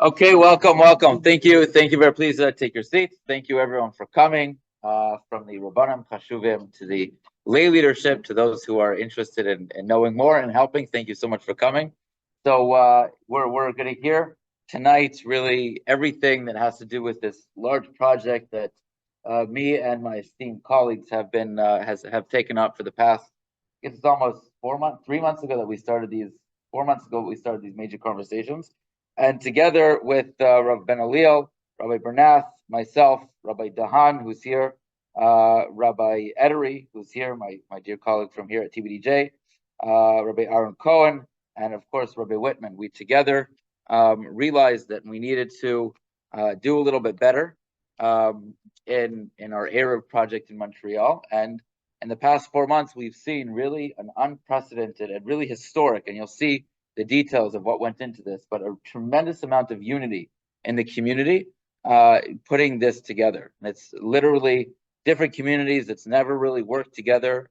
Okay, welcome. Thank you. Very pleased. Take your seats. Thank you, everyone, for coming. From the Rabbanim Chashuvim to the lay leadership to those who are interested in knowing more and helping. Thank you so much for coming. So we're going to hear tonight really everything that has to do with this large project that me and my esteemed colleagues have been have taken up for the past. It's almost 4 months, 3 months ago that we started these. 4 months ago we started these major conversations. And together with Rav Ben Aliel, Rabbi Bernath, myself, Rabbi Dahan, who's here, Rabbi Edery, who's here, my dear colleague from here at TBDJ, Rabbi Aaron Cohen, and of course, Rabbi Whitman, we together realized that we needed to do a little bit better in our Eruv project in Montreal. And in the past 4 months, we've seen really an unprecedented and really historic, and you'll see the details of what went into this, but a tremendous amount of unity in the community putting this together. And it's literally different communities that's never really worked together,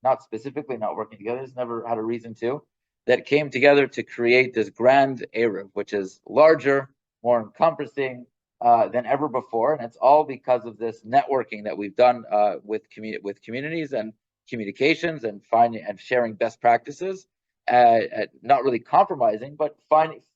not specifically not working together, it's never had a reason to, that came together to create this grand Eruv, which is larger, more encompassing than ever before. And it's all because of this networking that we've done with communities and communications and finding and sharing best practices. Not really compromising, but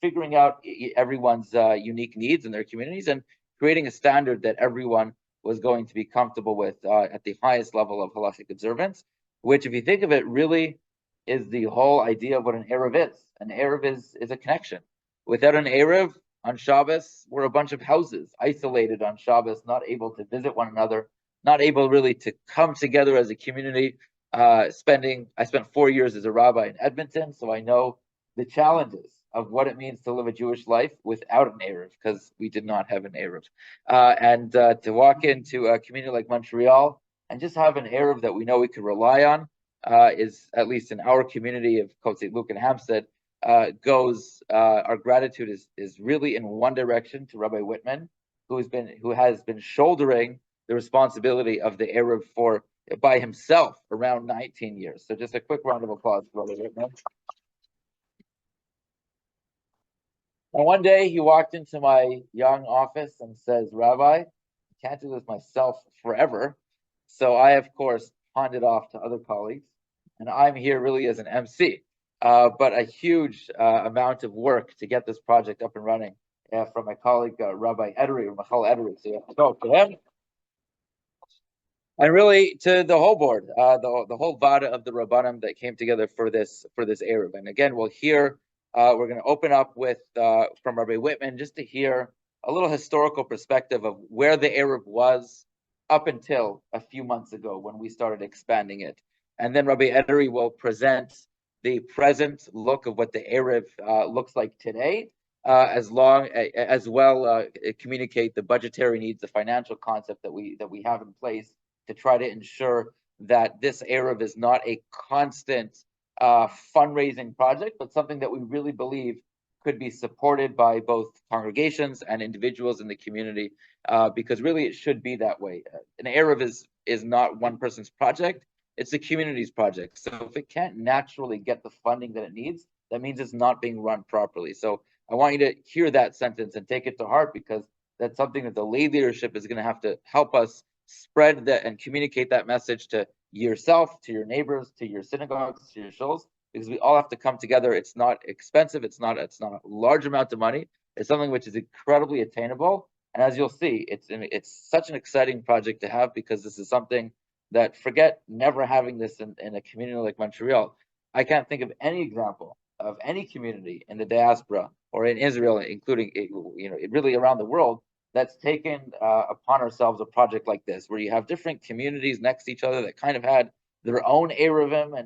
figuring out everyone's unique needs in their communities and creating a standard that everyone was going to be comfortable with at the highest level of halachic observance, which, if you think of it, really is the whole idea of what an Eruv is. An Eruv is a connection. Without an Eruv on Shabbos, we're a bunch of houses, isolated on Shabbos, not able to visit one another, not able really to come together as a community. I spent 4 years as a rabbi in Edmonton, so I know the challenges of what it means to live a Jewish life without an Eruv, because we did not have an Eruv. And to walk into a community like Montreal and just have an Eruv that we know we could rely on is, at least in our community of Côte St. Luc and Hampstead, our gratitude is really in one direction to Rabbi Whitman, who has been shouldering the responsibility of the Eruv by himself around 19 years. So just a quick round of applause for Rabbi Whitman. And one day he walked into my young office and says, "Rabbi, I can't do this myself forever." So I, of course, pawned it off to other colleagues. And I'm here really as an MC. But a huge amount of work to get this project up and running from my colleague, Rabbi Edery, or Michal Edery. So you have to talk to him. And really to the whole board, the whole vada of the Rabbanim that came together for this Eruv. And again, we're going to open up with from Rabbi Whitman just to hear a little historical perspective of where the Eruv was up until a few months ago when we started expanding it. And then Rabbi Edery will present the present look of what the Eruv looks like today, as well communicate the budgetary needs, the financial concept that we have in place to try to ensure that this Eruv is not a constant fundraising project, but something that we really believe could be supported by both congregations and individuals in the community, because really it should be that way. An Eruv is not one person's project, it's the community's project. So if it can't naturally get the funding that it needs, that means it's not being run properly. So I want you to hear that sentence and take it to heart, because that's something that the lay leadership is going to have to help us spread that and communicate that message to yourself, to your neighbors, to your synagogues, to your shuls, because we all have to come together. It's not expensive. It's not a large amount of money. It's something which is incredibly attainable. And as you'll see, it's such an exciting project to have, because this is something that, forget never having this in a community like Montreal. I can't think of any example of any community in the diaspora or in Israel, including really around the world, that's taken upon ourselves a project like this, where you have different communities next to each other that kind of had their own Eruvim,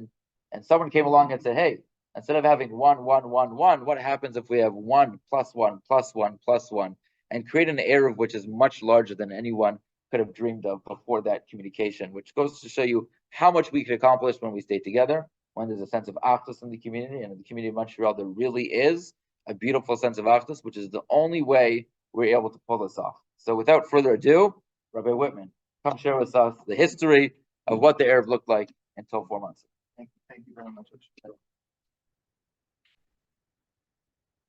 and someone came along and said, "Hey, instead of having 1, 1, 1, 1, what happens if we have 1 plus 1 plus 1 plus 1, and create an Eruv which is much larger than anyone could have dreamed of before that communication," which goes to show you how much we can accomplish when we stay together, when there's a sense of achdus in the community. And in the community of Montreal, there really is a beautiful sense of achdus, which is the only way we're able to pull this off. So without further ado, Rabbi Whitman, come share with us the history of what the Eruv looked like until 4 months. Thank you very much.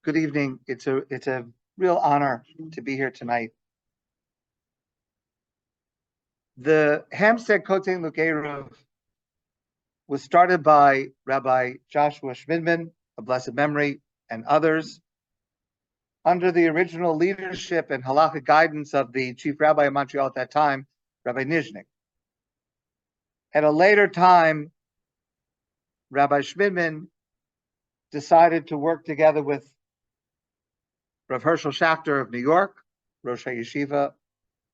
Good evening. It's a real honor to be here tonight. The Hampstead Koten Luk Eruv was started by Rabbi Joshua Schmidman, of blessed memory, and others, under the original leadership and halachic guidance of the chief rabbi of Montreal at that time, Rabbi Nizhnik. At a later time, Rabbi Schmidman decided to work together with Rav Herschel Schachter of New York, Rosh HaYeshiva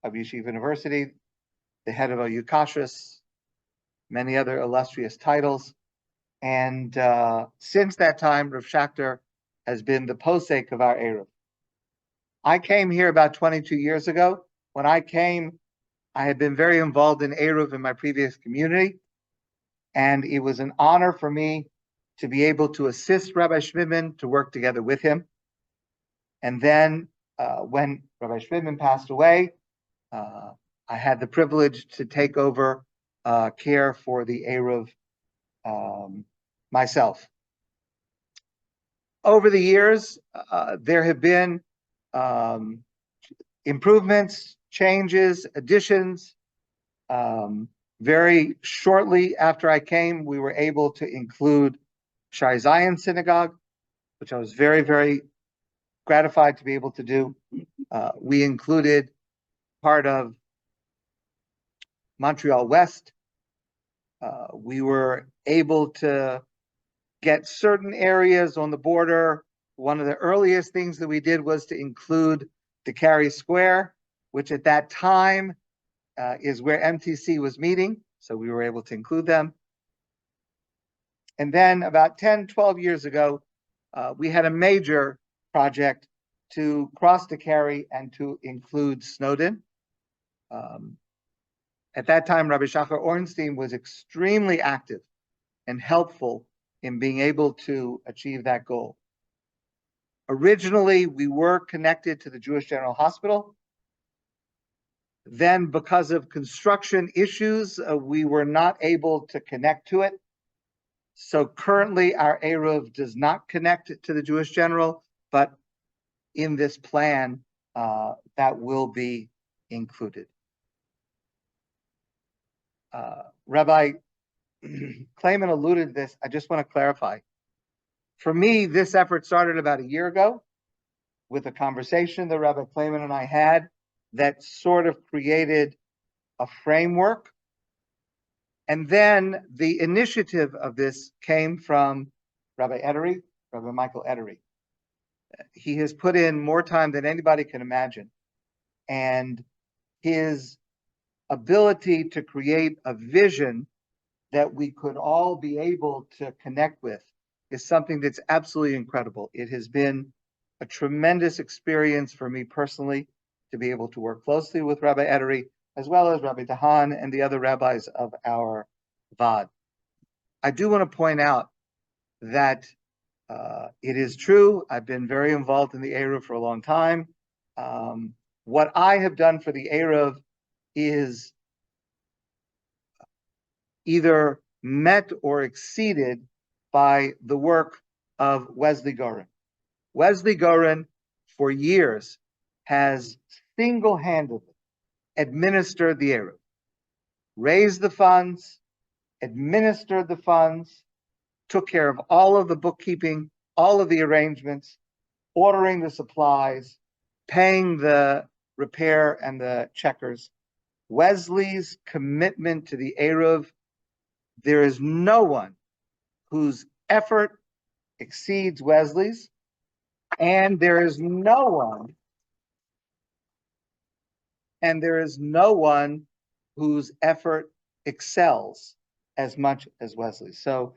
of Yeshiva University, the head of Yukashus, many other illustrious titles. And since that time, Rav Schachter has been the posek of our Eruv. I came here about 22 years ago. When I came, I had been very involved in Eruv in my previous community. And it was an honor for me to be able to assist Rabbi Schmidman, to work together with him. And then when Rabbi Schmidman passed away, I had the privilege to take over care for the Eruv myself. Over the years, there have been improvements, changes, additions. Very shortly after I came, we were able to include Shai Zion Synagogue, which I was very, very gratified to be able to do. We included part of Montreal West. We were able to get certain areas on the border. One of the earliest things that we did was to include the Cary Square, which at that time is where MTC was meeting. So we were able to include them. And then about 10, 12 years ago, we had a major project to cross the Cary and to include Snowden. At that time, Rabbi Shachar Ornstein was extremely active and helpful in being able to achieve that goal. Originally, we were connected to the Jewish General Hospital. Then, because of construction issues, we were not able to connect to it. So currently, our Eruv does not connect to the Jewish General, but in this plan, that will be included. Rabbi Klayman alluded to this. I just want to clarify. For me, this effort started about a year ago with a conversation that Rabbi Klayman and I had that sort of created a framework. And then the initiative of this came from Rabbi Edery, Rabbi Michael Edery. He has put in more time than anybody can imagine. And his ability to create a vision that we could all be able to connect with is something that's absolutely incredible. It has been a tremendous experience for me personally to be able to work closely with Rabbi Edery, as well as Rabbi Dahan and the other rabbis of our VAD. I do want to point out that it is true, I've been very involved in the Eruv for a long time. What I have done for the Eruv is either met or exceeded by the work of Wesley Gorin. Wesley Gorin, for years, has single-handedly administered the Eruv, raised the funds, administered the funds, took care of all of the bookkeeping, all of the arrangements, ordering the supplies, paying the repair and the checkers. Wesley's commitment to the Eruv, there is no one whose effort exceeds Wesley's, and there is no one whose effort excels as much as Wesley. So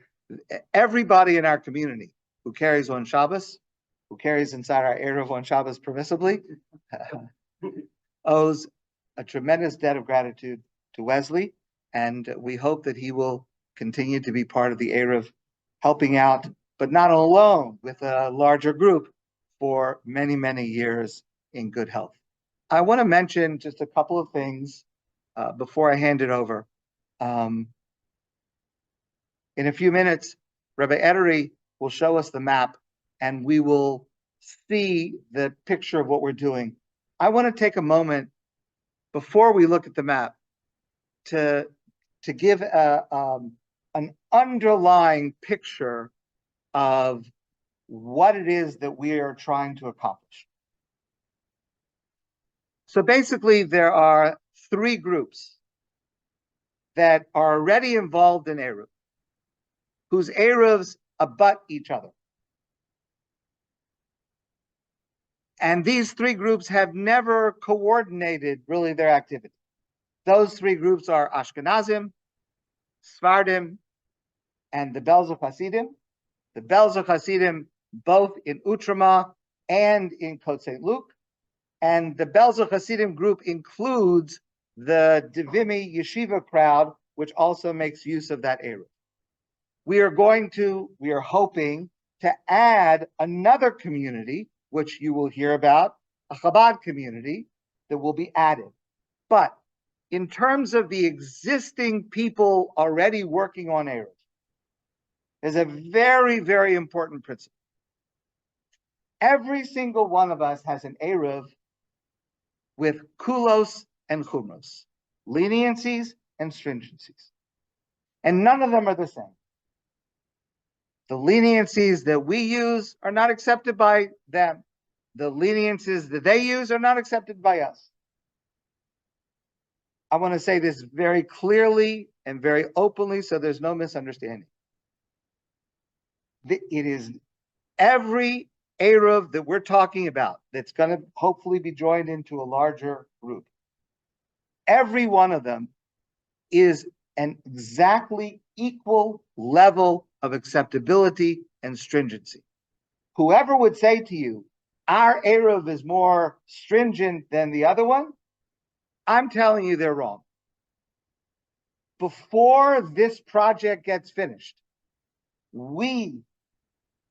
everybody in our community who carries on Shabbos, who carries inside our Eruv on Shabbos permissibly, owes a tremendous debt of gratitude to Wesley, and we hope that he will continue to be part of the Eruv, helping out, but not alone, with a larger group for many, many years in good health. I want to mention just a couple of things before I hand it over. In a few minutes, Rabbi Edery will show us the map, and we will see the picture of what we're doing, I want to take a moment before we look at the map to give an underlying picture of what it is that we are trying to accomplish. So basically, there are three groups that are already involved in Eruv, whose Eruvs abut each other. And these three groups have never coordinated really their activity. Those three groups are Ashkenazim, Sfardim, and the Belzer Hasidim. The Belzer Hasidim both in Utrama and in Kot St. Luke. And the Belzer Hasidim group includes the Divimi Yeshiva crowd, which also makes use of that Eruv. We are hoping to add another community, which you will hear about, a Chabad community that will be added. But in terms of the existing people already working on Eruv, there's a very, very important principle. Every single one of us has an Eruv with kulos and chumros, leniencies and stringencies. And none of them are the same. The leniencies that we use are not accepted by them. The leniencies that they use are not accepted by us. I want to say this very clearly and very openly so there's no misunderstanding. It is every Eruv that we're talking about that's going to hopefully be joined into a larger group. Every one of them is an exactly equal level of acceptability and stringency. Whoever would say to you, our Eruv is more stringent than the other one, I'm telling you they're wrong. Before this project gets finished, we,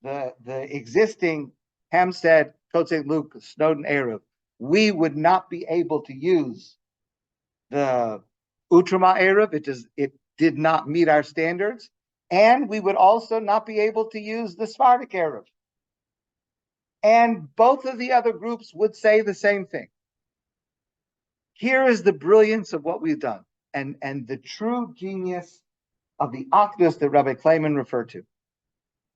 the existing Hampstead, Kot St. Luke, Snowden Eruv, we would not be able to use the Utrama Eruv. It did not meet our standards. And we would also not be able to use the Sephardic Eruv. And both of the other groups would say the same thing. Here is the brilliance of what we've done and the true genius of the Achdus that Rabbi Kleiman referred to.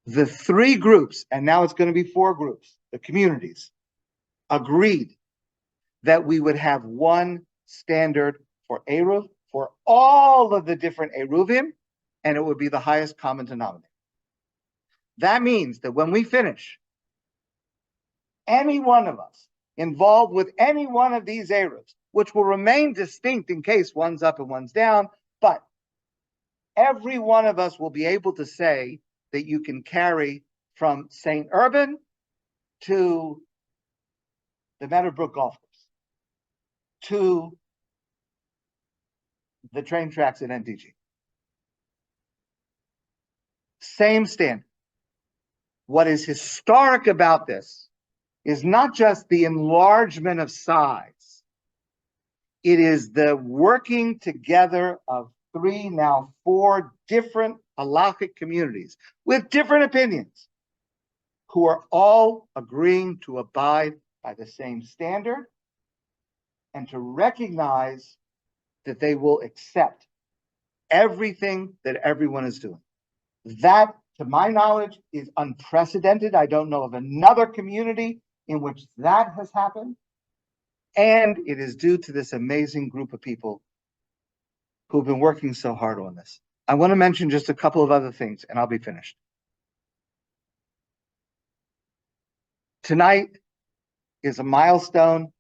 The three groups, and now it's going to be four groups, the communities, agreed that we would have one standard for Eruv for all of the different Eruvim, and it would be the highest common denominator. That means that when we finish, any one of us involved with any one of these Eruvs, which will remain distinct in case one's up and one's down, but every one of us will be able to say that you can carry from St. Urban to the Meadowbrook Golf Course, to the train tracks in NTG. Same standard. What is historic about this is not just the enlargement of size. It is the working together of three, now four different halachic communities with different opinions who are all agreeing to abide by the same standard and to recognize that they will accept everything that everyone is doing. That, to my knowledge, is unprecedented. I don't know of another community in which that has happened. And it is due to this amazing group of people who've been working so hard on this. I want to mention just a couple of other things, and I'll be finished. Tonight is a milestone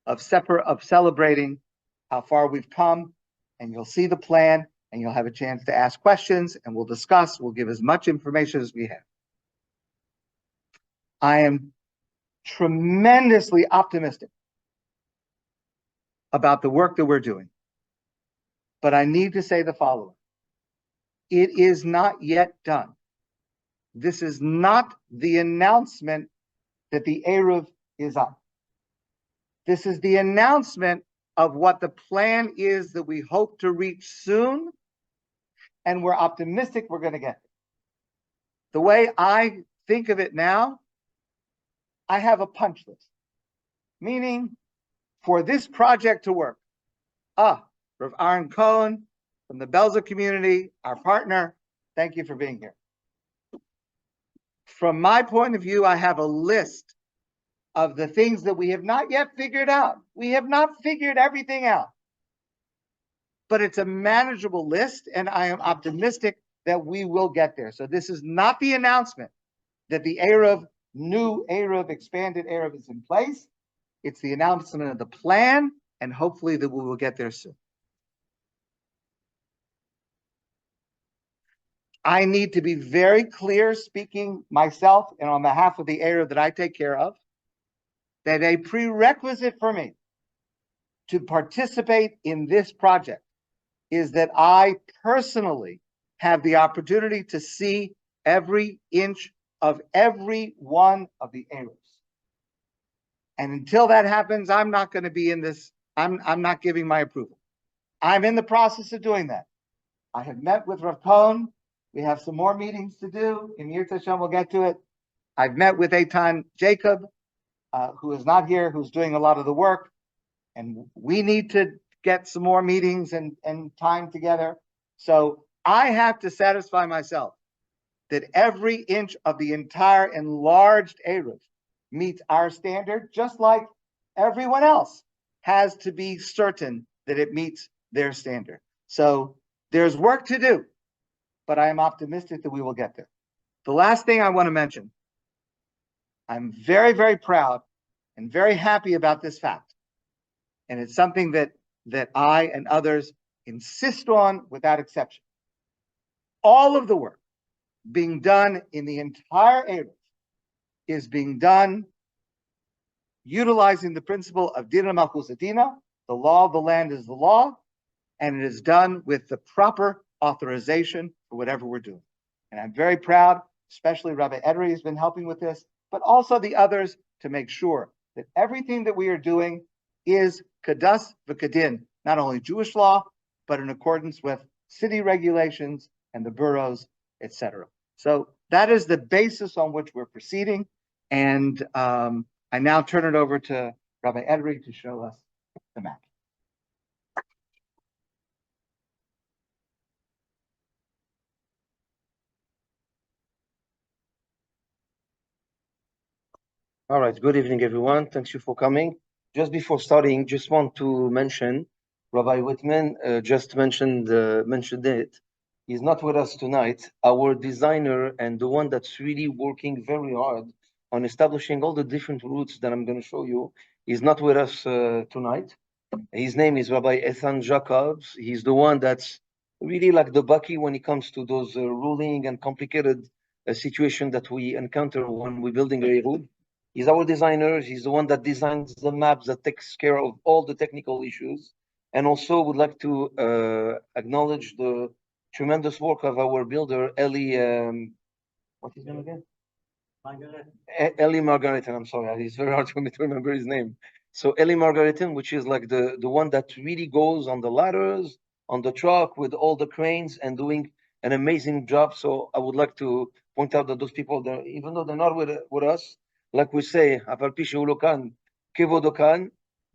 of celebrating how far we've come, and you'll see the plan, and you'll have a chance to ask questions, and we'll discuss. We'll give as much information as we have. I am tremendously optimistic about the work that we're doing. But I need to say the following. It is not yet done. This is not the announcement that the Eruv is up. This is the announcement of what the plan is that we hope to reach soon, and we're optimistic we're going to get it. The way I think of it now I have a punch list, meaning for this project to work. Rav Aaron Cohen from the Belzer community, our partner, thank you for being here. From my point of view, I have a list of the things that we have not yet figured out. We have not figured everything out, but it's a manageable list, and I am optimistic that we will get there. So this is not the announcement that the Eruv, new Eruv, expanded Eruv is in place. It's the announcement of the plan, and hopefully that we will get there soon. I need to be very clear, speaking myself and on behalf of the Eruv that I take care of, that a prerequisite for me to participate in this project is that I personally have the opportunity to see every inch of every one of the Eruvs. And until that happens, I'm not going to be in this. I'm not giving my approval. I'm in the process of doing that. I have met with Rav Cohen. We have some more meetings to do. In Yirtzeh Hashem, we'll get to it. I've met with Eitan Jacob, who is not here, who's doing a lot of the work. And we need to get some more meetings and time together. So I have to satisfy myself that every inch of the entire enlarged Eruv meets our standard, just like everyone else has to be certain that it meets their standard. So there's work to do, but I am optimistic that we will get there. The last thing I want to mention, I'm very, very proud and very happy about this fact. And it's something that I and others insist on without exception. All of the work being done in the entire Eruv is being done utilizing the principle of Dina Malchus Adina, the law of the land is the law, and it is done with the proper authorization for whatever we're doing. And I'm very proud, especially Rabbi Edry has been helping with this, but also the others, to make sure that everything that we are doing is kadas v'kadin, not only Jewish law, but in accordance with city regulations and the boroughs, etc. So that is the basis on which we're proceeding. And I now turn it over to Rabbi Edry to show us the map. All right, good evening, everyone. Thank you for coming. Just before starting, just want to mention, Rabbi Whitman just mentioned it. He's not with us tonight. Our designer and the one that's really working very hard on establishing all the different routes that I'm going to show you is not with us tonight. His name is Rabbi Ethan Jacobs. He's the one that's really like the Bucky when it comes to those ruling and complicated situation that we encounter when we're building a Eruv. He's our designer. He's the one that designs the maps, that takes care of all the technical issues. And also would like to acknowledge the tremendous work of our builder, Eli, what's his name again? Eli Margaritan, I'm sorry, it's very hard for me to remember his name. So Eli Margaritan, which is like the one that really goes on the ladders, on the truck with all the cranes and doing an amazing job. So I would like to point out that those people, even though they're not with us, like we say,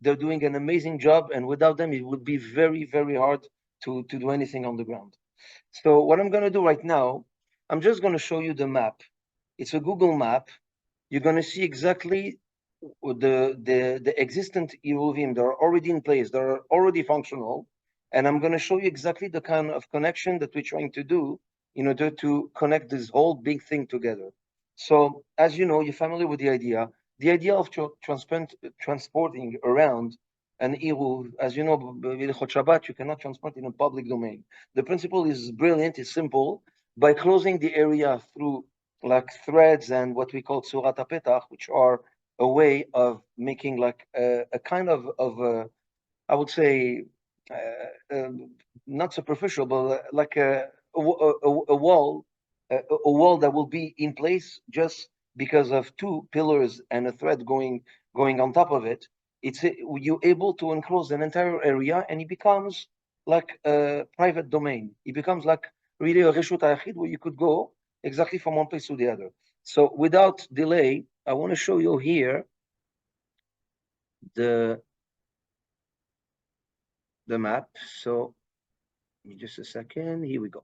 they're doing an amazing job, and without them, it would be very, very hard to do anything on the ground. So what I'm going to do right now, I'm just going to show you the map. It's a Google map. You're going to see exactly the existent Eruvim that are already in place, that are already functional, and I'm going to show you exactly the kind of connection that we're trying to do in order to connect this whole big thing together. So, as you know, you're familiar with the idea. The idea of transporting around an Eruv, as you know, B'Hilchot Shabbat, you cannot transport in a public domain. The principle is brilliant, it's simple. By closing the area through like threads and what we call Surat HaPetach, which are a way of making like a kind of I would say, not superficial, but like a wall that will be in place just because of two pillars and a thread going on top of it. You're able to enclose an entire area, and it becomes like a private domain. It becomes like really a reshut hayachid where you could go exactly from one place to the other. So without delay, I want to show you here the map. So just a second. Here we go.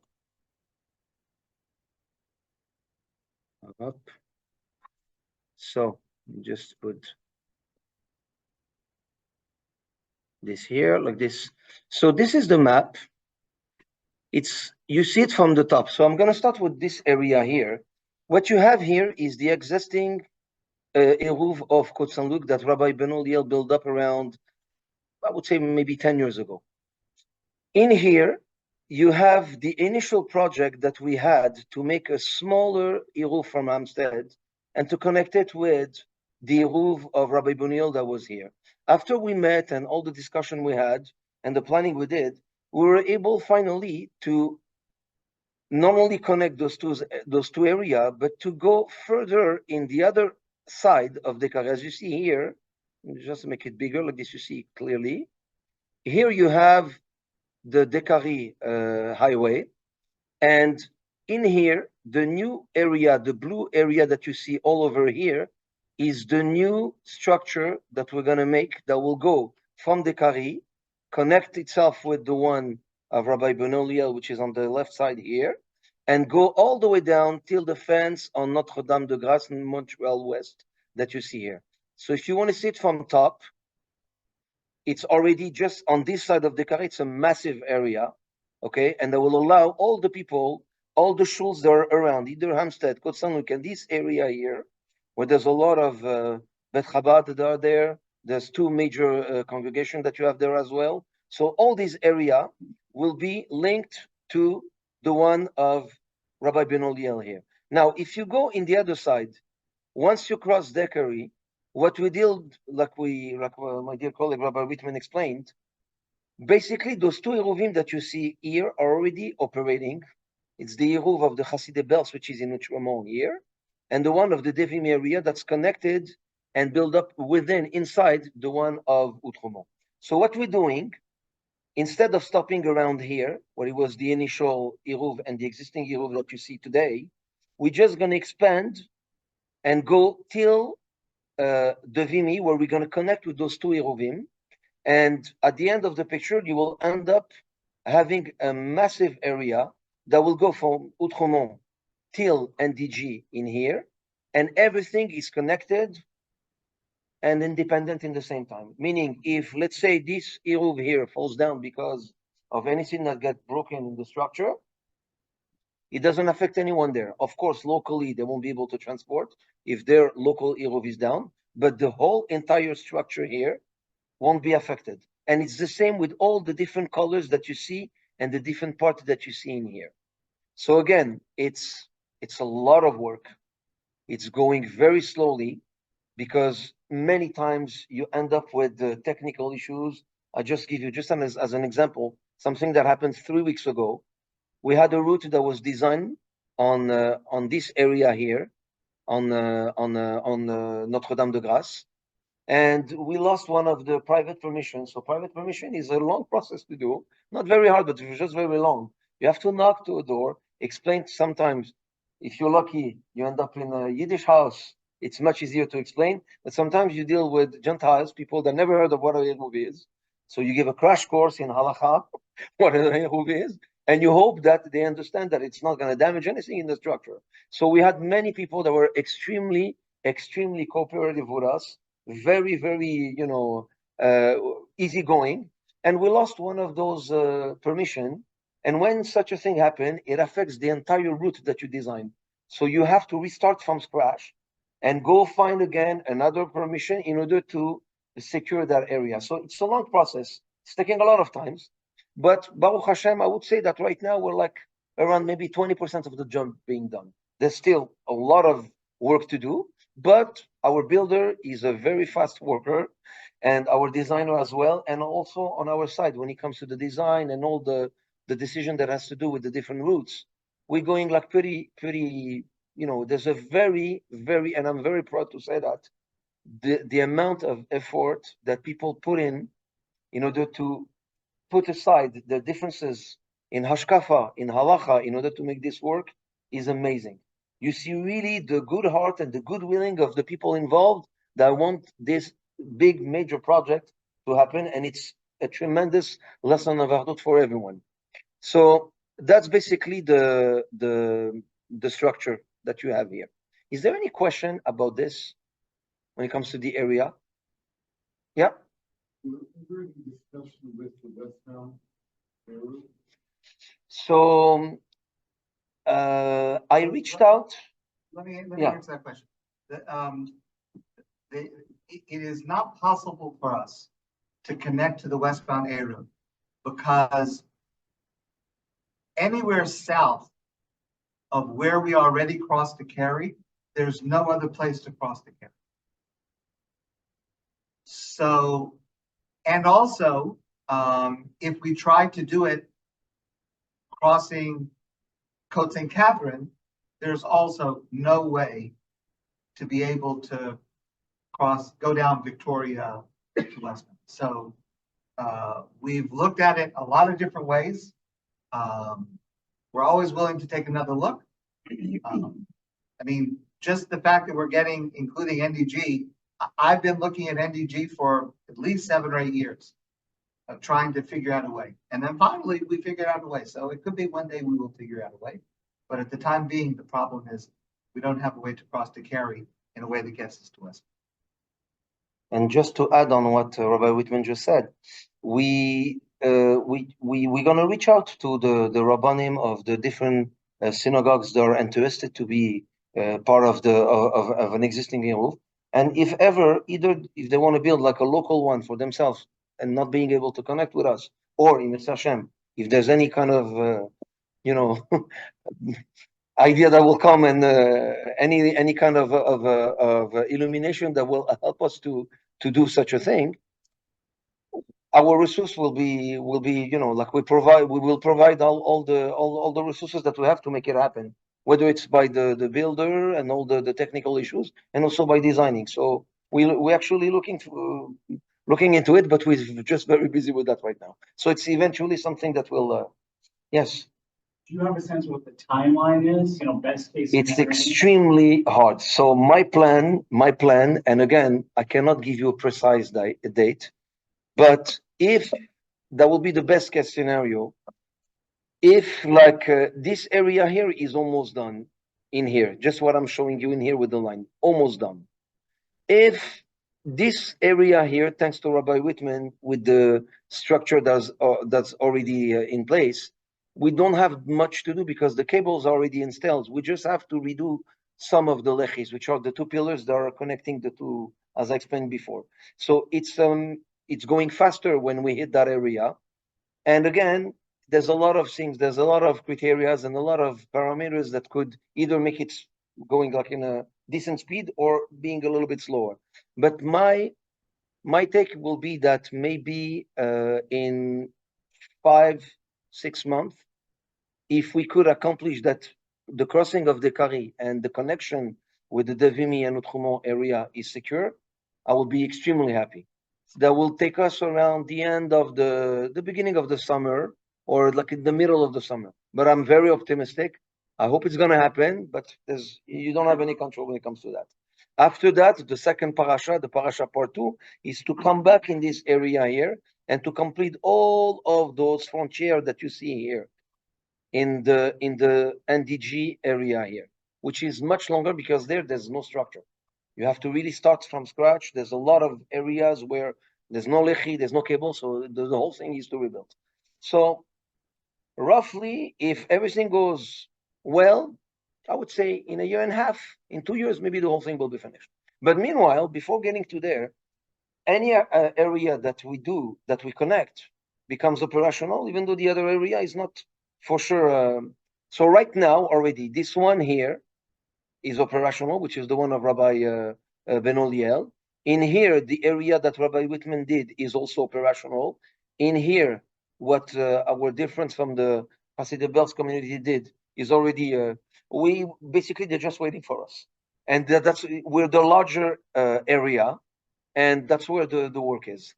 Up. So just put this here like this. So this is the map. You see it from the top. So I'm going to start with this area here. What you have here is the existing Eruv of Côte Saint-Luc that Rabbi Ben-Oliel built up around, I would say maybe 10 years ago. In here, you have the initial project that we had to make a smaller Eruv from Hampstead and to connect it with the Eruv of Rabbi Ben-Oliel that was here. After we met and all the discussion we had and the planning we did, we were able finally to not only connect those two areas, but to go further in the other side of the car. As you see here, just make it bigger like this, you see clearly. Here you have the Dekari highway, and in here, the new area, the blue area that you see all over here, is the new structure that we're going to make that will go from Dekari, connect itself with the one of Rabbi Ben-Oliel, which is on the left side here, and go all the way down till the fence on Notre-Dame-de-Grâce in Montreal West that you see here. So if you want to see it from top, it's already just on this side of the car. It's a massive area, okay? And that will allow all the people, all the shuls that are around, either Hampstead, Côte Saint-Luc, and this area here, where there's a lot of Bet Chabad that are there. There's two major congregations that you have there as well. So all this area will be linked to the one of Rabbi Ben-Oliel here. Now, if you go in the other side, once you cross Dekari, what we did, like my dear colleague Rabbi Whitman explained, basically those two Eruvim that you see here are already operating. It's the Eruv of the Hasidei Bells, which is in Montreal here, and the one of the Devim area that's connected and built up inside the one of Outremont. So what we're doing, instead of stopping around here, where it was the initial Eruv and the existing Eruv that you see today, we're just going to expand and go till the Vimy, where we're going to connect with those two Eruvim. And at the end of the picture, you will end up having a massive area that will go from Outremont till NDG in here. And everything is connected and independent in the same time. Meaning, if, let's say, this Eruv here falls down because of anything that got broken in the structure, it doesn't affect anyone there. Of course, locally, they won't be able to transport if their local Eruv is down, but the whole entire structure here won't be affected. And it's the same with all the different colors that you see and the different parts that you see in here. So again, it's a lot of work. It's going very slowly because many times you end up with technical issues. I just give you just as an example, something that happened 3 weeks ago. We had a route that was designed on this area here, on Notre-Dame-de-Grâce, and we lost one of the private permissions. So private permission is a long process to do, not very hard, but it's just very long. You have to knock to a door, explain. Sometimes, if you're lucky, you end up in a Yiddish house. It's much easier to explain, but sometimes you deal with Gentiles, people that never heard of what an Eruv is. So you give a crash course in halakha, what an Eruv is, and you hope that they understand that it's not going to damage anything in the structure. So we had many people that were extremely, extremely cooperative with us, very, very, easygoing. And we lost one of those permission. And when such a thing happens, it affects the entire route that you designed. So you have to restart from scratch and go find again another permission in order to secure that area. So it's a long process. It's taking a lot of time. But Baruch Hashem, I would say that right now we're like around maybe 20% of the job being done. There's still a lot of work to do, but our builder is a very fast worker and our designer as well. And also on our side, when it comes to the design and all the decision that has to do with the different routes, we're going like pretty, there's a very, very, and I'm very proud to say that the amount of effort that people put in order to put aside the differences in hashkafa, in halacha, in order to make this work is amazing. you see really the good heart and the good willing of the people involved that want this big major project to happen, and it's a tremendous lesson of Ardut for everyone. So that's basically the structure that you have here. Is there any question about this when it comes to the area? Yeah. So I reached out. Let me Yeah. answer that question. It is not possible for us to connect to the westbound Eruv because anywhere south of where we already crossed the carry, there's no other place to cross the carry. So, and also, if we try to do it crossing Côte St. Catherine, there's also no way to be able to go down Victoria to Westmount. So we've looked at it a lot of different ways. We're always willing to take another look. I mean, just the fact that we're getting, including NDG, I've been looking at NDG for at least 7 or 8 years, trying to figure out a way. And then finally, we figured out a way. So it could be one day we will figure out a way. But at the time being, the problem is we don't have a way to cross the carry in a way that gets us to us. And just to add on what Rabbi Whitman just said, we're gonna reach out to the Rabbanim of the different synagogues that are interested to be part of of an existing Eruv. And if ever, either if they want to build like a local one for themselves and not being able to connect with us, or in Hashem, if there's any kind of idea that will come and any kind of illumination that will help us to do such a thing, our resource will be like we will provide all the resources that we have to make it happen, whether it's by the builder and all the technical issues, and also by designing. So we're actually looking into it, but we're just very busy with that right now. So it's eventually something that will yes. Do you have a sense of what the timeline is? Best case scenario? It's extremely hard. So my plan, and again, I cannot give you a precise date, but if that will be the best case scenario, if like this area here is almost done in here, just what I'm showing you in here with the line, almost done. If this area here, thanks to Rabbi Whitman, with the structure that's already in place, we don't have much to do because the cables are already installed. We just have to redo some of the lechis, which are the 2 pillars that are connecting the 2, as I explained before. So it's going faster when we hit that area. And again, there's a lot of things, there's a lot of criteria and a lot of parameters that could either make it going like in a decent speed or being a little bit slower. But my take will be that maybe in 5-6 months, if we could accomplish that, the crossing of the Kari and the connection with the Devimi and Outremont area is secure, I will be extremely happy. That will take us around the end of the beginning of the summer, or like in the middle of the summer. But I'm very optimistic. I hope it's going to happen, but you don't have any control when it comes to that. After that, the second parasha, the parasha part 2, is to come back in this area here and to complete all of those frontiers that you see here in the NDG area here, which is much longer because there's no structure. You have to really start from scratch. There's a lot of areas where there's no lechi, there's no cable, so the whole thing is to rebuild. So roughly, if everything goes well, I would say in 1.5 years, in 2 years, maybe the whole thing will be finished. But meanwhile, before getting to there, any area that we connect becomes operational, even though the other area is not for sure. So right now already, this one here is operational, which is the one of Rabbi Ben Oliel. In here, the area that Rabbi Whitman did is also operational. In here, what our difference from the Hasidic Bells community did is already, they're just waiting for us. And we're the larger area, and that's where the work is.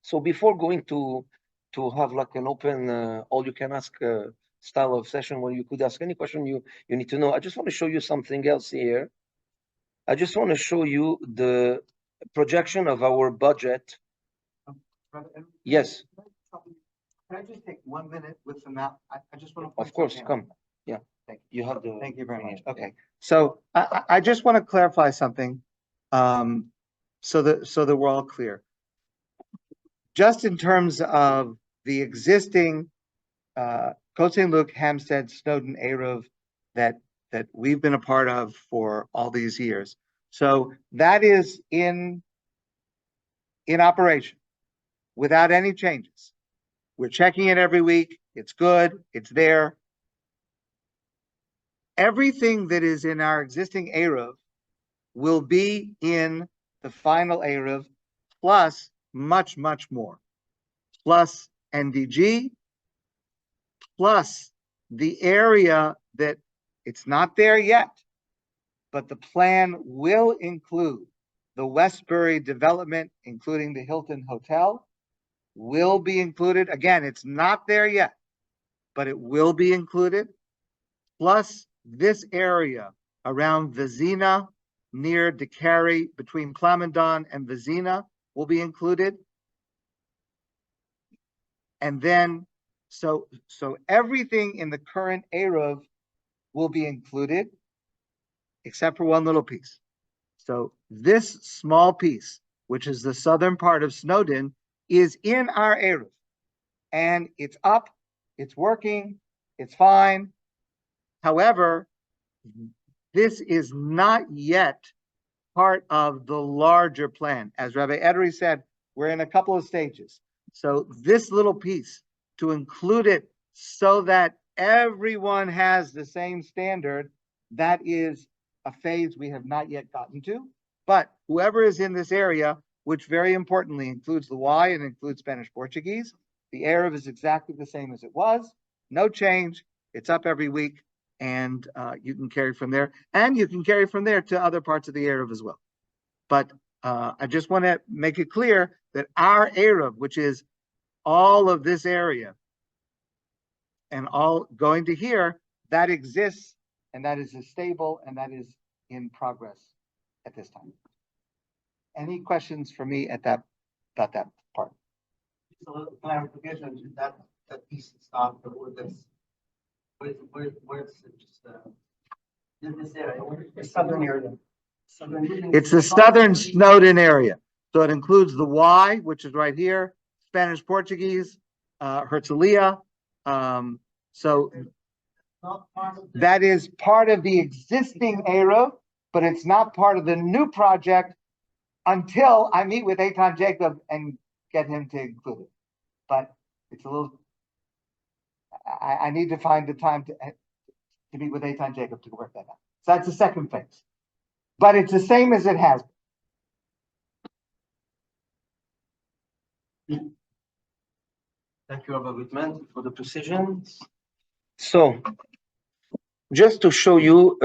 So before going to have like an open all you can ask style of session where you could ask any question you need to know. I just want to show you something else here. I just want to show you the projection of our budget. Yes. Can I just take 1 minute with the map? I just want to. Of course, come. Yeah. Thank you. You have the. Thank you very much. Yeah. Okay, so I just want to clarify something, so that we're all clear. Just in terms of the existing Côte Saint-Luc, Hampstead, Snowdon, Eruv that we've been a part of for all these years. So that is in operation without any changes. We're checking it every week. It's good. It's there. Everything that is in our existing Eruv will be in the final Eruv, plus much, much more. Plus NDG, plus the area that it's not there yet, but the plan will include the Westbury development, including the Hilton Hotel, will be included. Again, it's not there yet, but it will be included. Plus this area around Vizina, near DeCarry, between Plamondon and Vizina, will be included. And then, so everything in the current Eruv will be included, except for one little piece. So this small piece, which is the southern part of Snowdon, is in our Eruv. And it's up, it's working, it's fine. However, this is not yet part of the larger plan. As Rabbi Edry said, we're in a couple of stages. So this little piece, to include it so that everyone has the same standard, that is a phase we have not yet gotten to. But whoever is in this area, which very importantly includes the Y and includes Spanish Portuguese, the Eruv is exactly the same as it was. No change. It's up every week. And you can carry from there. And you can carry from there to other parts of the Eruv as well. But I just want to make it clear that our Eruv, which is all of this area and all going to here, that exists and that is stable and that is in progress at this time. Any questions for me about that part? Just a little clarification, that piece is not with this. Where's just in this area? The southern area. It's the southern Snowdon area. So it includes the Y, which is right here, Spanish Portuguese, Herzliya. So that is part of the existing Eruv, but it's not part of the new project until I meet with Eitan Jacob and get him to include it. But it's a little, I need to find the time to meet with Eitan Jacob to work that out. So that's the second phase. But it's the same as it has been. Thank you, Rabbi Whitman, for the precision. So, just to show you,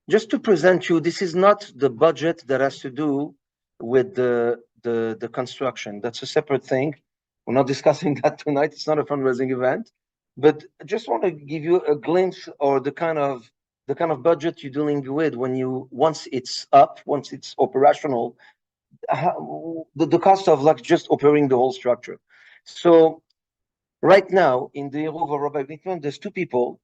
just to present you, this is not the budget that has to do with the construction. That's a separate thing. We're not discussing that tonight. It's not a fundraising event. But I just want to give you a glimpse or the kind of budget you're dealing with when once it's up, once it's operational, the cost of like just operating the whole structure. So right now in the Eruv of Rabbi Whitman, there's two people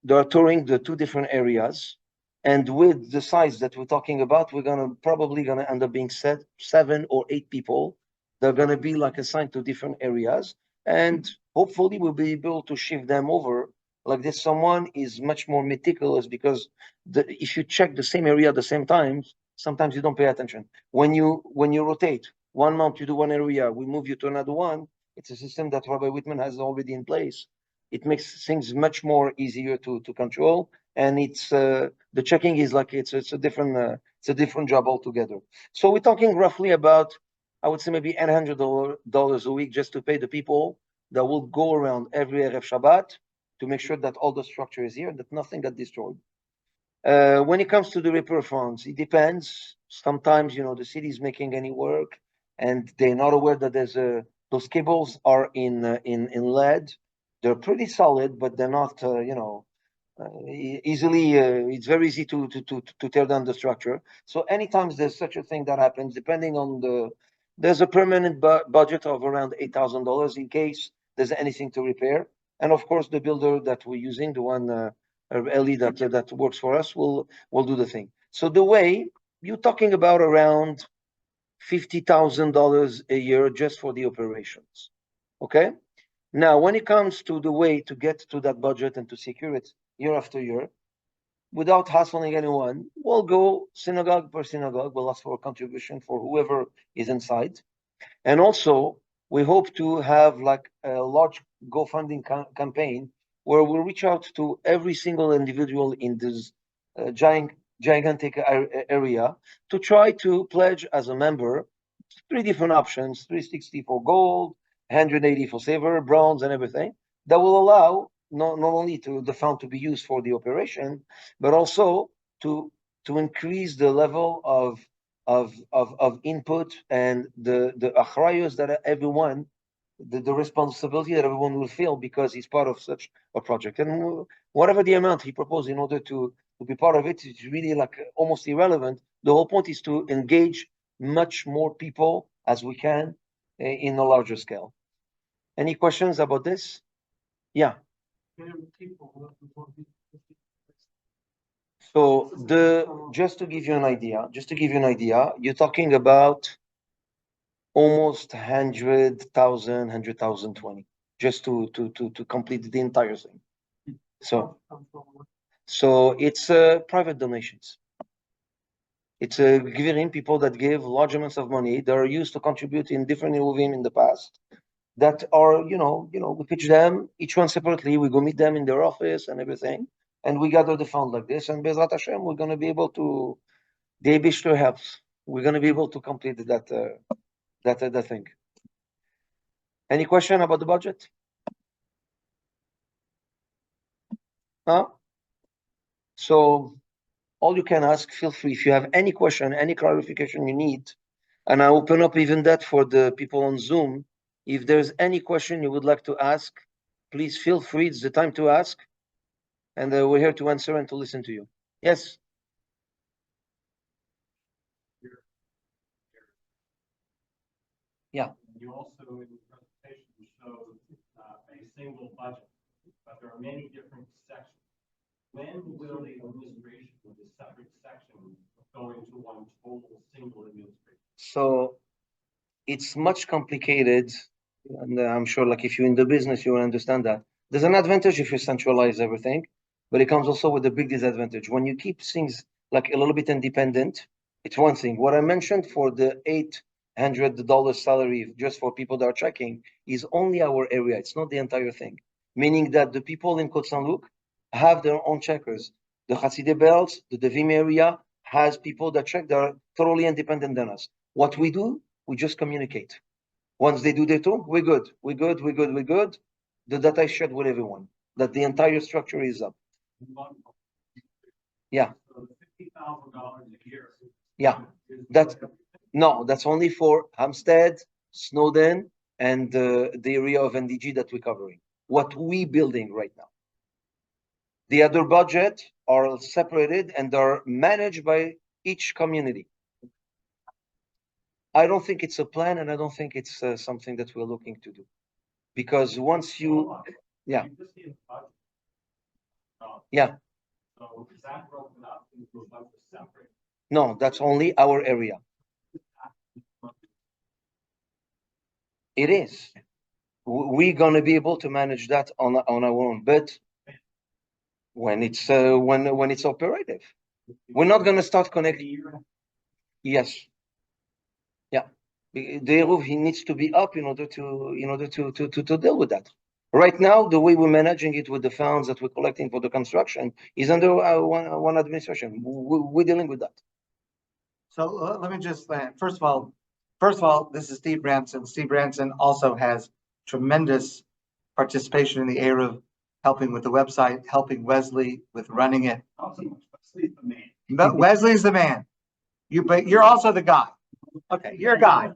that are touring the two different areas. And with the size that we're talking about, we're probably gonna end up being 7 or 8 people. They're gonna be like assigned to different areas. And hopefully we'll be able to shift them over like this. Someone is much more meticulous because if you check the same area at the same time, sometimes you don't pay attention. When you rotate, 1 month you do one area, we move you to another one. It's a system that Rabbi Whitman has already in place. It makes things much more easier to control. And it's the checking is like it's a different job altogether. So we're talking roughly about, I would say maybe $800 a week just to pay the people that will go around every Erev Shabbat to make sure that all the structure is here, that nothing got destroyed. When it comes to the repair funds, it depends. Sometimes, the city is making any work and they're not aware that those cables are in lead They're pretty solid, but they're not, easily. It's very easy to tear down the structure. So anytime there's such a thing that happens, depending on there's a permanent budget of around $8,000 in case there's anything to repair. And of course, the builder that we're using, the one Ellie that works for us, will do the thing. So the way you're talking about around $50,000 a year just for the operations. Okay. Now, when it comes to the way to get to that budget and to secure it year after year, without hassling anyone, we'll go synagogue per synagogue. We'll ask for a contribution for whoever is inside. And also, we hope to have like a large GoFundMe campaign where we'll reach out to every single individual in this gigantic area to try to pledge as a member 3 different options, 360 for gold, 180 for silver, bronze, and everything. That will allow not only the fund to be used for the operation, but also to increase the level of input and the achrayus that everyone, the responsibility that everyone will feel because he's part of such a project. And whatever the amount he proposed in order to be part of it, it's really like almost irrelevant. The whole point is to engage much more people as we can in a larger scale. Any questions about this? Yeah. So just to give you an idea, you're talking about almost 100,000, 100,020 just to complete the entire thing. So it's private donations. It's giving people that give large amounts of money that are used to contribute in different Eruvim in the past. That are, we pitch them, each one separately. We go meet them in their office and everything, and we gather the fund like this. And Bezrat Hashem, we're going to be able to, the Eibishter helps. We're going to be able to complete that thing. Any question about the budget? Huh? So all you can ask, feel free. If you have any question, any clarification you need, and I open up even that for the people on Zoom. If there's any question you would like to ask, please feel free. It's the time to ask. And we're here to answer and to listen to you. Yes? Yeah. You also, in the presentation, showed a single budget, but there are many different sections. When will the administration with a separate section go into one total single administration? So it's much complicated, and I'm sure like if you're in the business, you will understand that. There's an advantage if you centralize everything, but it comes also with a big disadvantage. When you keep things like a little bit independent, it's one thing. What I mentioned for the $800 salary just for people that are checking is only our area. It's not the entire thing. Meaning that the people in Côte Saint-Luc have their own checkers. The Hasidic Belts, the Devim area has people that check that are totally independent than us. What we do, we just communicate. Once they do their turn, we're good. The data is shared with everyone. That the entire structure is up. Yeah. So $50,000 a year. Yeah. That's only for Hampstead, Snowden, and the area of NDG that we're covering. What we building right now. The other budget are separated and are managed by each community. I don't think it's a plan, and I don't think it's something that we're looking to do. Because once you, yeah. Yeah. So is that broken up into a bunch of separate? No, that's only our area. It is. We're going to be able to manage that on our own, but when it's operative, we're not going to start connecting. Yes. Yeah. The Eruv, he needs to be up in order to deal with that. Right now, the way we're managing it with the funds that we're collecting for the construction is under one administration. We're dealing with that. So let me just first of all, this is Steve Branson. Steve Branson also has tremendous participation in the Eruv, helping with the website, helping Wesley with running it. Wesley's the man. But Wesley's the man. But you're also the guy. Okay, you're a guy.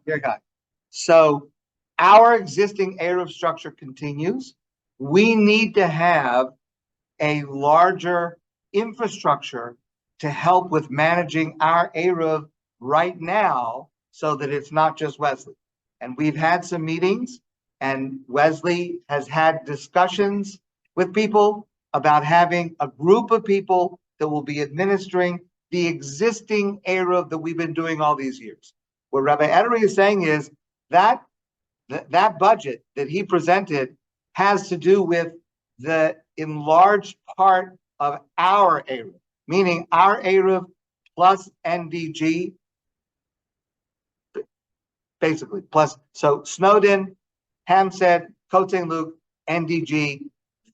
So our existing Eruv structure continues. we need to have a larger infrastructure to help with managing our Eruv right now so that it's not just Wesley. And we've had some meetings, and Wesley has had discussions with people about having a group of people that will be administering the existing Eruv that we've been doing all these years. What Rabbi Edery is saying is that that budget that he presented has to do with the enlarged part of our Eruv, meaning our Eruv plus NDG, basically, plus, so Snowden, Hampstead, Côte Saint-Luc, NDG,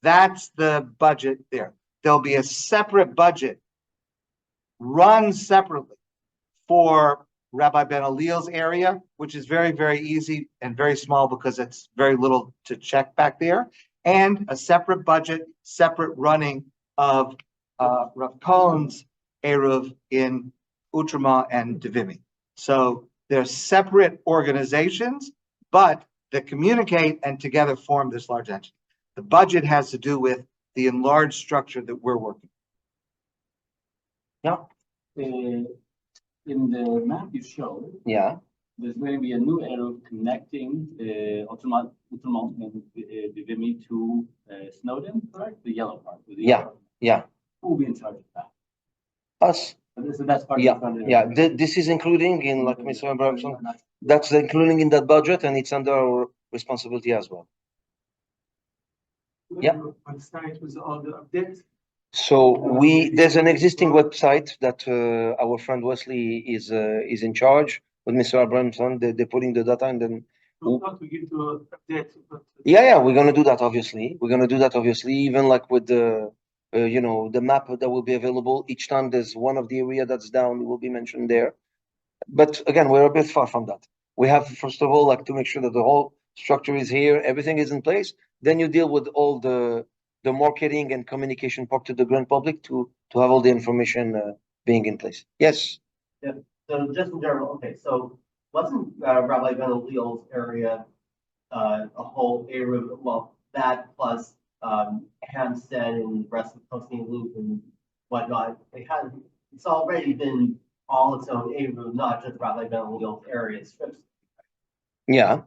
that's the budget there. There'll be a separate budget run separately for Rabbi Ben Aliel's area, which is very, very easy and very small because it's very little to check back there, and a separate budget, separate running of Rav Cohen's Eruv in Outremont and Divimi. So they're separate organizations, but that communicate and together form this large entity. The budget has to do with the enlarged structure that we're working. Yeah. In the map you showed, Yeah. there's going to be a new arrow connecting Outremont and Divimi to Snowden, correct? The yellow part. With the Yeah, yellow. yeah. Who will be in charge of that? Us. So that's part Yeah, of the yeah. This is including in, like Mr. Abrahamson, that's including in that budget, and it's under our responsibility as well. Yeah. Website with all the updates. So there's an existing website that our friend Wesley is in charge with Mr. Abrahamson. They're putting the data, and then Not to give to update. yeah, we're gonna do that. Obviously, even like with the the map that will be available each time there's one of the area that's down, it will be mentioned there. But again, we're a bit far from that. We have, first of all, like to make sure that the whole structure is here, everything is in place. Then you deal with all the marketing and communication part to the grand public to have all the information being in place. Yes. So just in general, okay, so wasn't Rabbi Ben Aliel's area a whole area, well, that plus Hampstead and the rest of Côte Saint-Luc and whatnot, it's already been all its own area, not just Rabbi Ben Aliel's area strips. Yeah.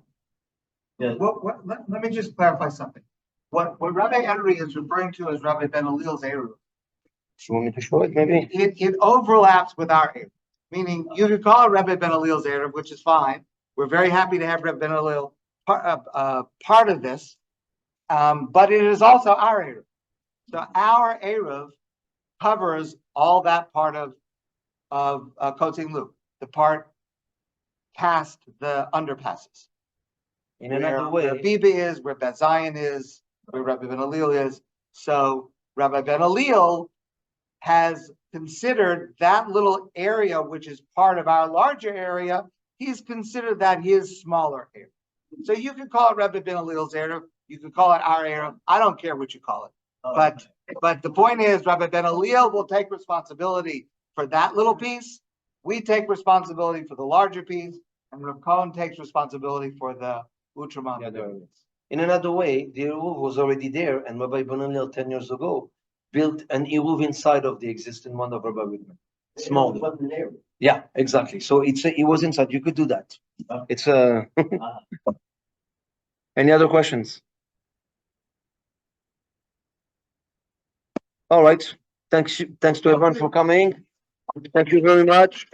Let me just clarify something. What Rabbi Edery is referring to as Rabbi Ben Aliel's Eruv, You want me to show it, maybe? it overlaps with our Eruv, meaning you could call it Rabbi Ben Aliel's Eruv, which is fine. We're very happy to have Rabbi Ben Aliel part of this, but it is also our Eruv. So our Eruv covers all that part of Côte Saint-Luc, the part past the underpasses. In another way. Where Biba is, where Bet Zion is, where Rabbi Ben Aliel is. So Rabbi Ben Aliel has considered that little area, which is part of our larger area, he's considered that his smaller area. So you can call it Rabbi Ben Aliel's area, you can call it our area. I don't care what you call it. But the point is, Rabbi Ben Aliel will take responsibility for that little piece. We take responsibility for the larger piece, and Rav Cohen takes responsibility for the Outremont. In another way, the Eruv was already there, and Rabbi Ben Aliel 10 years ago built an Eruv inside of the existing one of Rabbi Whitman. Small. It wasn't there. Yeah, exactly. So it was inside. You could do that. It's Any other questions? All right. Thanks to everyone for coming. Thank you very much.